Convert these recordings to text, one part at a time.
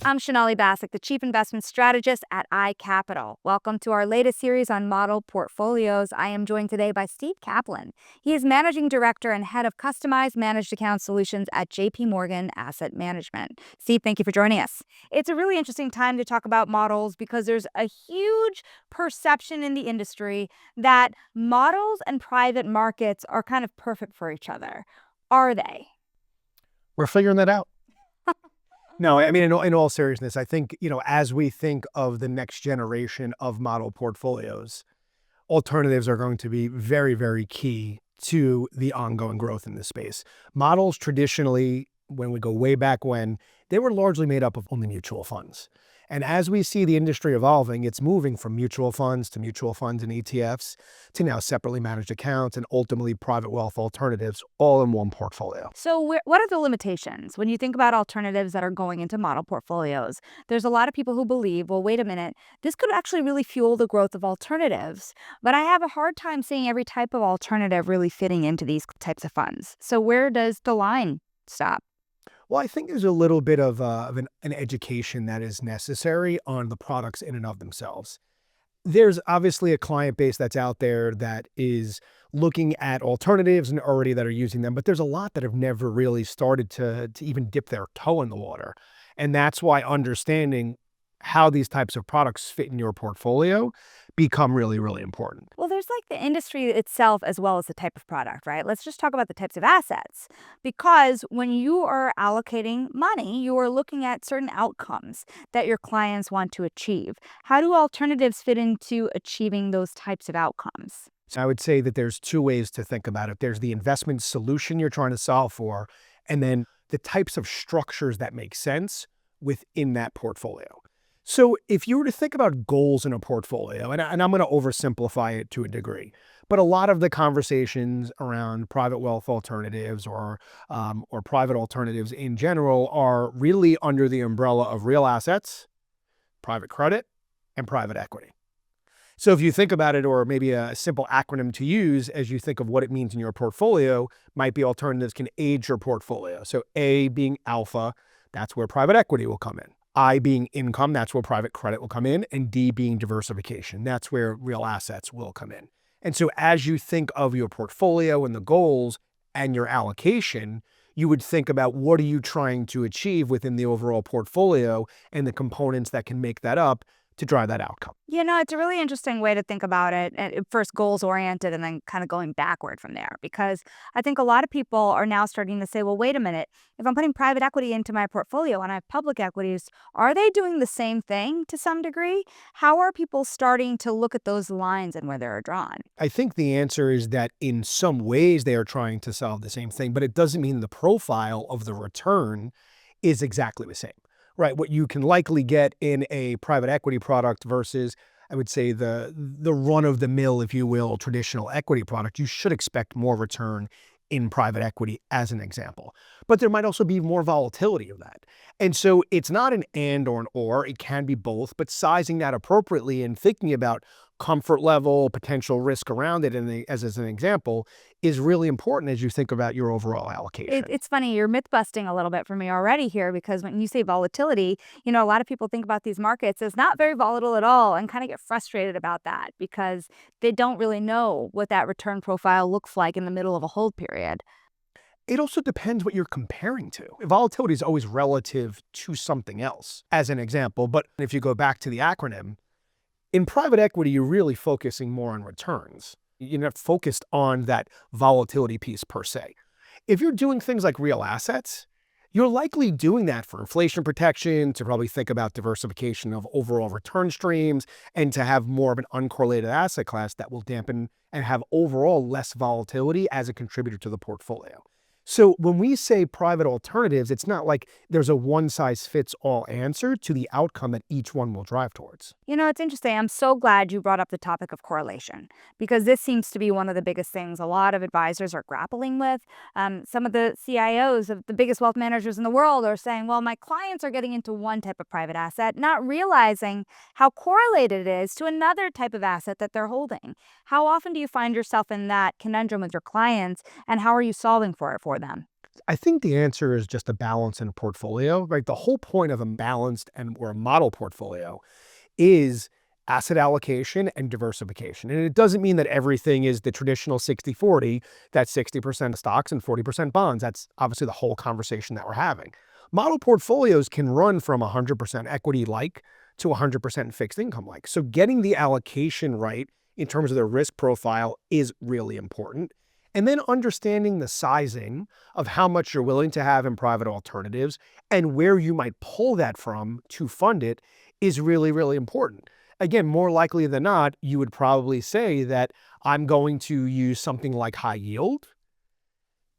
I'm Sonali Basak, the Chief Investment Strategist at iCapital. Welcome to our latest series on model portfolios. I am joined today by Steve Kaplan. He is Managing Director and Head of Customized Managed Account Solutions at J.P.Morgan Asset Management. Steve, thank you for joining us. It's a really interesting time to talk about models because there's a huge perception in the industry that models and private markets are kind of perfect for each other. Are they? We're figuring that out. No, I mean, in all seriousness, I think, as we think of the next generation of model portfolios, alternatives are going to be very, very key to the ongoing growth in this space. Models traditionally, when we go way back when, they were largely made up of only mutual funds. And as we see the industry evolving, it's moving from mutual funds and ETFs to now separately managed accounts and ultimately private wealth alternatives all in one portfolio. So what are the limitations when you think about alternatives that are going into model portfolios? There's a lot of people who believe, well, wait a minute, this could actually really fuel the growth of alternatives. But I have a hard time seeing every type of alternative really fitting into these types of funds. So where does the line stop? Well, I think there's a little bit of an education that is necessary on the products in and of themselves. There's obviously a client base that's out there that is looking at alternatives and already that are using them, but there's a lot that have never really started to even dip their toe in the water. And that's why understanding how these types of products fit in your portfolio become really, really important. Well, there's like the industry itself as well as the type of product, right? Let's just talk about the types of assets. Because when you are allocating money, you are looking at certain outcomes that your clients want to achieve. How do alternatives fit into achieving those types of outcomes? So I would say that there's two ways to think about it. There's the investment solution you're trying to solve for, and then the types of structures that make sense within that portfolio. So if you were to think about goals in a portfolio, and I'm going to oversimplify it to a degree, but a lot of the conversations around private wealth alternatives or private alternatives in general are really under the umbrella of real assets, private credit, and private equity. So if you think about it, or maybe a simple acronym to use as you think of what it means in your portfolio, might be alternatives can age your portfolio. So A being alpha, that's where private equity will come in. I being income, that's where private credit will come in. And D being diversification, that's where real assets will come in. And so as you think of your portfolio and the goals and your allocation, you would think about what are you trying to achieve within the overall portfolio and the components that can make that up to drive that outcome. It's a really interesting way to think about it. First goals oriented and then kind of going backward from there. Because I think a lot of people are now starting to say, well, wait a minute, if I'm putting private equity into my portfolio and I have public equities, are they doing the same thing to some degree? How are people starting to look at those lines and where they're drawn? I think the answer is that in some ways they are trying to solve the same thing, but it doesn't mean the profile of the return is exactly the same. Right, what you can likely get in a private equity product versus, I would say, the run-of-the-mill, if you will, traditional equity product, you should expect more return in private equity as an example. But there might also be more volatility of that. And so it's not an and or an or, it can be both, but sizing that appropriately and thinking about comfort level, potential risk around it, and as an example, is really important as you think about your overall allocation. It's funny, you're myth busting a little bit for me already here because when you say volatility, a lot of people think about these markets as not very volatile at all and kind of get frustrated about that because they don't really know what that return profile looks like in the middle of a hold period. It also depends what you're comparing to. Volatility is always relative to something else, as an example. But if you go back to the acronym, in private equity, you're really focusing more on returns. You're not focused on that volatility piece per se. If you're doing things like real assets, you're likely doing that for inflation protection, to probably think about diversification of overall return streams, and to have more of an uncorrelated asset class that will dampen and have overall less volatility as a contributor to the portfolio. So when we say private alternatives, it's not like there's a one-size-fits-all answer to the outcome that each one will drive towards. It's interesting. I'm so glad you brought up the topic of correlation because this seems to be one of the biggest things a lot of advisors are grappling with. Some of the CIOs of the biggest wealth managers in the world are saying, well, my clients are getting into one type of private asset, not realizing how correlated it is to another type of asset that they're holding. How often do you find yourself in that conundrum with your clients, and how are you solving for them? I think the answer is just a balance in a portfolio, right? The whole point of a balanced or a model portfolio is asset allocation and diversification. And it doesn't mean that everything is the traditional 60-40, that's 60% stocks and 40% bonds. That's obviously the whole conversation that we're having. Model portfolios can run from 100% equity-like to 100% fixed income-like. So getting the allocation right in terms of the risk profile is really important. And then understanding the sizing of how much you're willing to have in private alternatives and where you might pull that from to fund it is really, really important. Again, more likely than not, you would probably say that I'm going to use something like high yield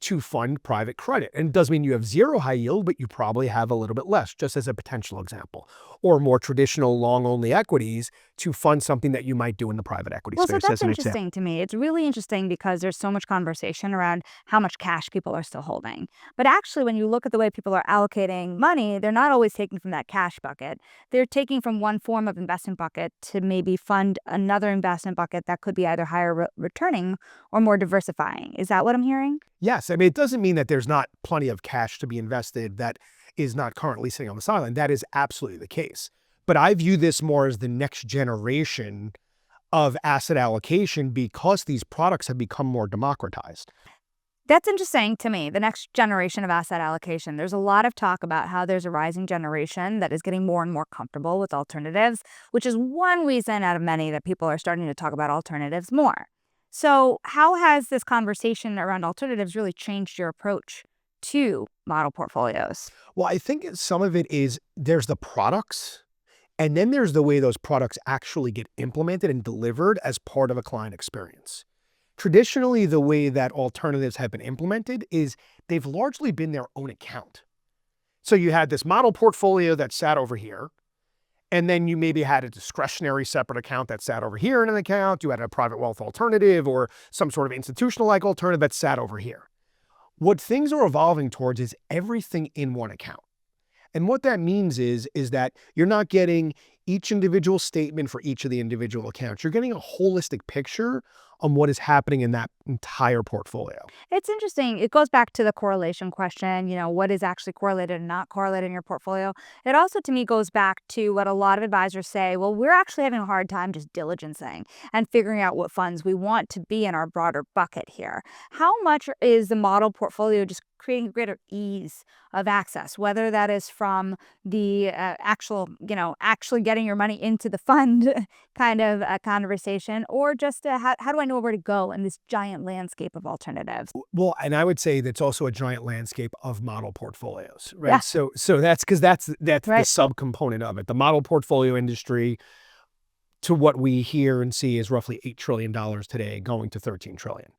to fund private credit. And it doesn't mean you have zero high yield, but you probably have a little bit less, just as a potential example. Or more traditional long-only equities to fund something that you might do in the private equity Well, so space, that's as an example. interesting to me. It's really interesting because there's so much conversation around how much cash people are still holding. But actually, when you look at the way people are allocating money, they're not always taking from that cash bucket. They're taking from one form of investment bucket to maybe fund another investment bucket that could be either higher returning or more diversifying. Is that what I'm hearing? Yes, I mean, it doesn't mean that there's not plenty of cash to be invested that is not currently sitting on the sideline. That is absolutely the case. But I view this more as the next generation of asset allocation because these products have become more democratized. That's interesting to me, the next generation of asset allocation. There's a lot of talk about how there's a rising generation that is getting more and more comfortable with alternatives, which is one reason out of many that people are starting to talk about alternatives more. So, how has this conversation around alternatives really changed your approach to model portfolios? Well, I think some of it is there's the products, and then there's the way those products actually get implemented and delivered as part of a client experience. Traditionally, the way that alternatives have been implemented is they've largely been their own account. So you had this model portfolio that sat over here, and then you maybe had a discretionary separate account that sat over here in an account. You had a private wealth alternative or some sort of institutional-like alternative that sat over here. What things are evolving towards is everything in one account. And what that means is that you're not getting each individual statement for each of the individual accounts. You're getting a holistic picture on what is happening in that entire portfolio. It's interesting. It goes back to the correlation question, what is actually correlated and not correlated in your portfolio. It also, to me, goes back to what a lot of advisors say, well, we're actually having a hard time just diligencing and figuring out what funds we want to be in our broader bucket here. How much is the model portfolio just creating greater ease of access, whether that is from the actually getting your money into the fund kind of a conversation, or just how do I know where to go in this giant landscape of alternatives? Well, and I would say that's also a giant landscape of model portfolios, Yeah, right? So that's because that's the right. subcomponent of it. The model portfolio industry, to what we hear and see, is roughly $8 trillion today, going to 13 trillion.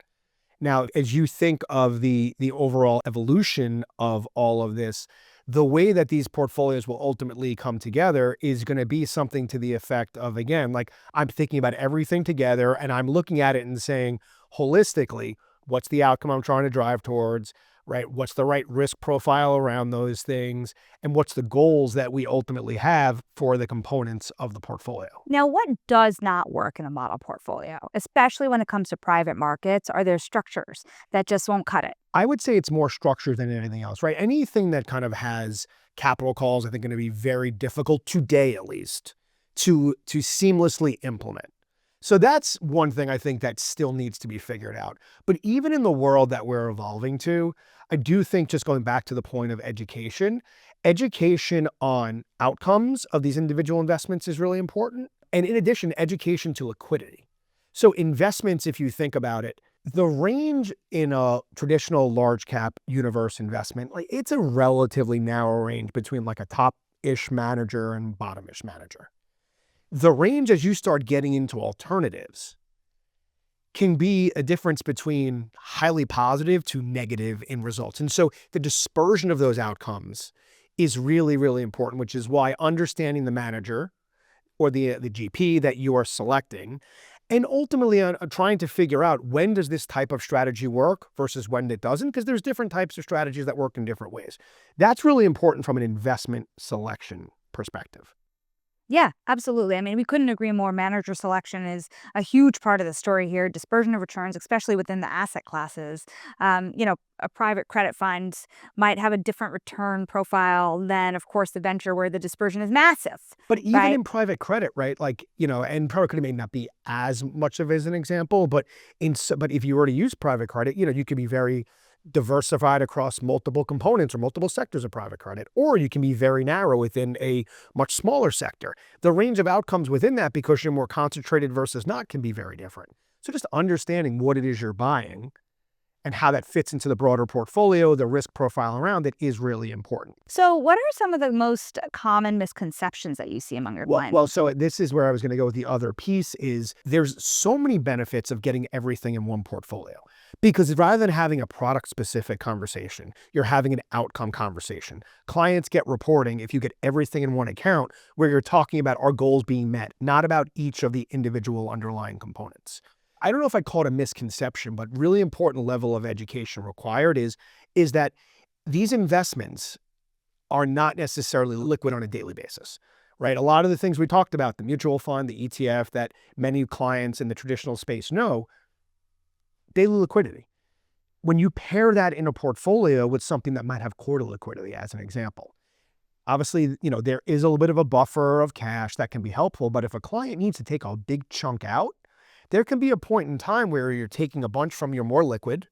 Now, as you think of the overall evolution of all of this, the way that these portfolios will ultimately come together is going to be something to the effect of, again, like I'm thinking about everything together and I'm looking at it and saying holistically, what's the outcome I'm trying to drive towards, right? What's the right risk profile around those things? And what's the goals that we ultimately have for the components of the portfolio? Now, what does not work in a model portfolio, especially when it comes to private markets? Are there structures that just won't cut it? I would say it's more structured than anything else, right? Anything that kind of has capital calls, I think, going to be very difficult today, at least, to seamlessly implement. So that's one thing I think that still needs to be figured out. But even in the world that we're evolving to, I do think, just going back to the point of education on outcomes of these individual investments is really important. And in addition, education to liquidity. So investments, if you think about it, the range in a traditional large cap universe investment, like it's a relatively narrow range between like a top-ish manager and bottom-ish manager. The range as you start getting into alternatives can be a difference between highly positive to negative in results. And so the dispersion of those outcomes is really, really important, which is why understanding the manager or the GP that you are selecting, and ultimately trying to figure out when does this type of strategy work versus when it doesn't, because there's different types of strategies that work in different ways. That's really important from an investment selection perspective. Yeah, absolutely. I mean, we couldn't agree more. Manager selection is a huge part of the story here. Dispersion of returns, especially within the asset classes. A private credit fund might have a different return profile than, of course, the venture where the dispersion is massive, But even right? in private credit, right? Like, and private credit may not be as much of as an example, but but if you were to use private credit, you could be very diversified across multiple components or multiple sectors of private credit, or you can be very narrow within a much smaller sector. The range of outcomes within that, because you're more concentrated versus not, can be very different. So just understanding what it is you're buying and how that fits into the broader portfolio, the risk profile around it, is really important. So, what are some of the most common misconceptions that you see among your clients? So this is where I was going to go with the other piece is there's so many benefits of getting everything in one portfolio, because rather than having a product specific conversation, you're having an outcome conversation. Clients get reporting if you get everything in one account where you're talking about our goals being met, not about each of the individual underlying components. I don't know if I call it a misconception, but really important level of education required is that these investments are not necessarily liquid on a daily basis, right? A lot of the things we talked about, the mutual fund, the ETF, that many clients in the traditional space know, daily liquidity. When you pair that in a portfolio with something that might have quarter liquidity, as an example, obviously, there is a little bit of a buffer of cash that can be helpful, but if a client needs to take a big chunk out, there can be a point in time where you're taking a bunch from your more liquid.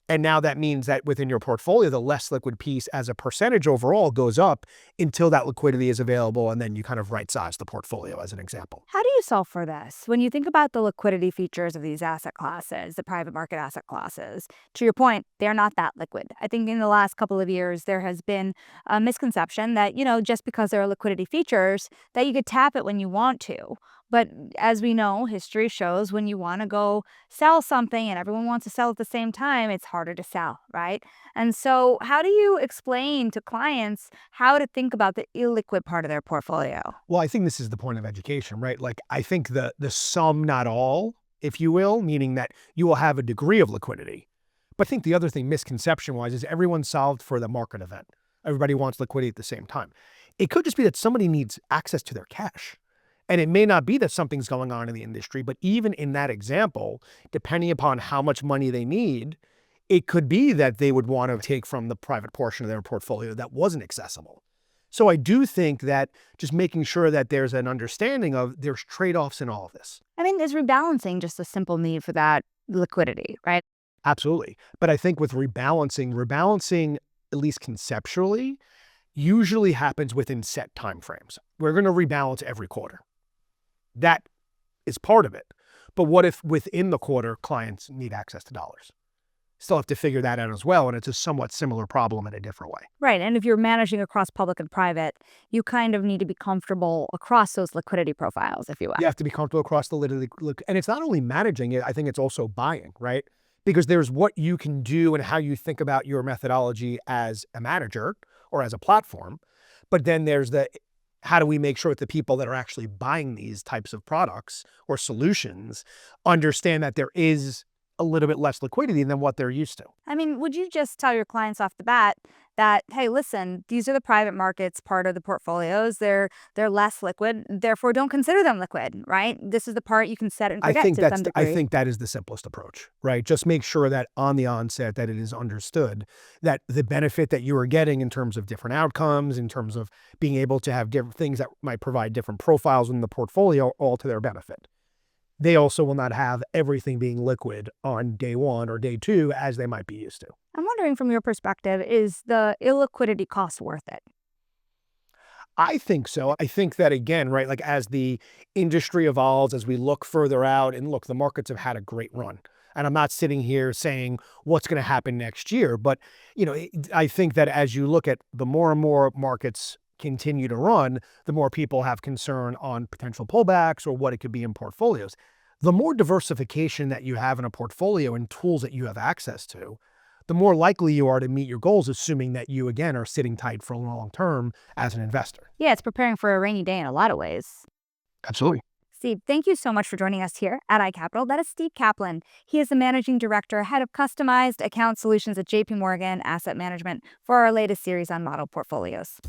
And now that means that within your portfolio, the less liquid piece as a percentage overall goes up until that liquidity is available. And then you kind of right size the portfolio, as an example. How do you solve for this? When you think about the liquidity features of these asset classes, the private market asset classes, to your point, they're not that liquid. I think in the last couple of years, there has been a misconception that, just because there are liquidity features, that you could tap it when you want to. But as we know, history shows when you want to go sell something and everyone wants to sell at the same time, it's harder to sell, right? And so, how do you explain to clients how to think about the illiquid part of their portfolio? Well, I think this is the point of education, right? Like, I think the sum, not all, if you will, meaning that you will have a degree of liquidity. But I think the other thing, misconception wise, is everyone solved for the market event. Everybody wants liquidity at the same time. It could just be that somebody needs access to their cash. And it may not be that something's going on in the industry, but even in that example, depending upon how much money they need, it could be that they would want to take from the private portion of their portfolio that wasn't accessible. So I do think that just making sure that there's an understanding of there's trade-offs in all of this. I mean, is rebalancing just a simple need for that liquidity, right? Absolutely. But I think with rebalancing, at least conceptually, usually happens within set timeframes. We're going to rebalance every quarter. That is part of it. But what if within the quarter, clients need access to dollars? Still have to figure that out as well. And it's a somewhat similar problem in a different way. Right. And if you're managing across public and private, you kind of need to be comfortable across those liquidity profiles, if you will. You have to be comfortable across the lid. And it's not only managing it, I think it's also buying, right? Because there's what you can do and how you think about your methodology as a manager or as a platform. But then there's how do we make sure that the people that are actually buying these types of products or solutions understand that there is a little bit less liquidity than what they're used to? I mean, would you just tell your clients off the bat that, hey, listen, these are the private markets part of the portfolios. They're less liquid, therefore don't consider them liquid, right? This is the part you can set and forget to some I degree. think that is the simplest approach, right? Just make sure that on the onset that it is understood that the benefit that you are getting in terms of different outcomes, in terms of being able to have different things that might provide different profiles in the portfolio, all to their benefit. They also will not have everything being liquid on day one or day two as they might be used to. I'm wondering from your perspective, is the illiquidity cost worth it? I think so. I think that, again, right, like as the industry evolves, as we look further out, and look, the markets have had a great run. And I'm not sitting here saying what's going to happen next year, but I think that as you look at the more and more markets continue to run, the more people have concern on potential pullbacks or what it could be in portfolios. The more diversification that you have in a portfolio and tools that you have access to, the more likely you are to meet your goals, assuming that you, again, are sitting tight for a long term as an investor. Yeah, it's preparing for a rainy day in a lot of ways. Absolutely. Steve, thank you so much for joining us here at iCapital. That is Steve Kaplan. He is the Managing Director, Head of Customized Account Solutions at J.P.Morgan Asset Management for our latest series on model portfolios.